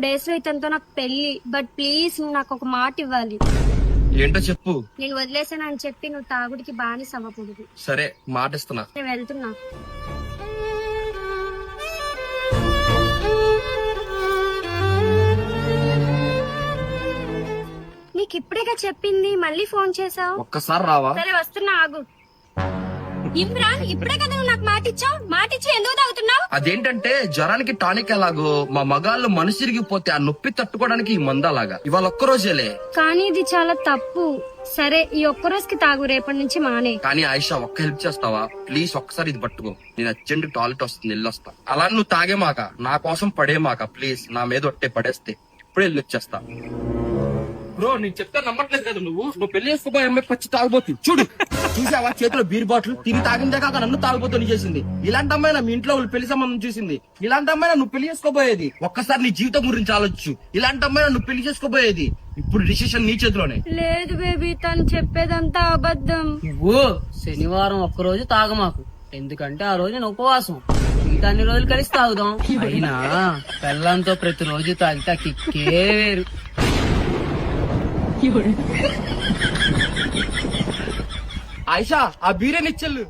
days లో ఇతనితో నాకు పెళ్లి. బట్ ప్లీజ్ నువ్వు నాకు ఒక మాట ఇవ్వాలి. ఏంటో చెప్పు. నేను వదిలేసానని చెప్పి నువ్వు తాగుడికి బానిస అవ్వకూడదు. సరే మాట ఇస్తున్నా. నేను వెళ్తున్నా. నీకు ఇప్పుడేగా చెప్పింది, మళ్ళీ ఫోన్ చేసావు. ఒక్కసారి రావా? సరే వస్తున్నా, ఆగు. ఇమ్రాన్, ఇప్పుడే కదా నువ్వు నాకు మాట ఇచ్చావు. మాట ఇచ్చి ఎందుకు తాగుతున్నావు? అదేంటంటే జ్వరానికి టానిక్ ఎలాగో మా మగాళ్ళు మనసు తిరిగిపోతే ఆ నొప్పి తట్టుకోవడానికి ఈ మందు అలాగా. ఇవాళ ఒక్కరోజేలే. కానీ ఇది చాలా తప్పు. సరే ఈ ఒక్క రోజుకి తాగు, రేపటి నుంచి మానే. కానీ ఆయిషా ఒక్క హెల్ప్ చేస్తావా ప్లీజ్? ఒక్కసారి ఇది పట్టుకో, నేను అర్జెంట్ టాయిలెట్ వస్తుంది, వెళ్ళొస్తా. అలా నువ్వు తాగేమాక, నా కోసం పడేమాక ప్లీజ్. నా మీద ఒట్టే పడేస్తే ఇప్పుడే వెళ్ళి వచ్చేస్తా. బ్రో నీకు చెప్తే నమ్మట్లేదు కదా నువ్వు పెళ్లి చేసుకోబోయే అమ్మాయి పచ్చి తాగబోతు. చూడు చూసావా, చేతిలో బీర్ బాటిల్ తిని తాగిందే కాక నన్ను తాగబోతు చేసింది. ఇలాంటి అమ్మాయి మీ ఇంట్లో వాళ్ళు పెళ్లి సంబంధం చూసింది. ఇలాంటి అమ్మాయి నువ్వు పెళ్లి చేసుకోబోయేది. ఒక్కసారి నీ జీవితం గురించి ఆలోచించు. ఇలాంటి అమ్మాయి నువ్వు పెళ్లి చేసుకోబోయేది. ఇప్పుడు డిసిషన్ నీ చేతిలోనే. లేదు బేబీ, తను చెప్పేదంతా అబద్ధం. నువ్వు శనివారం ఒక్కరోజు తాగమాకు, ఎందుకంటే ఆ రోజు నేను ఉపవాసం. మిగతా అన్ని రోజులు కలిసి తాగుదాం. అయినా పెళ్ళంతో ప్రతిరోజు తాగితే కిక్కే వేరు. ఆయిషా ఆ బీరే నిచ్చెల్లు.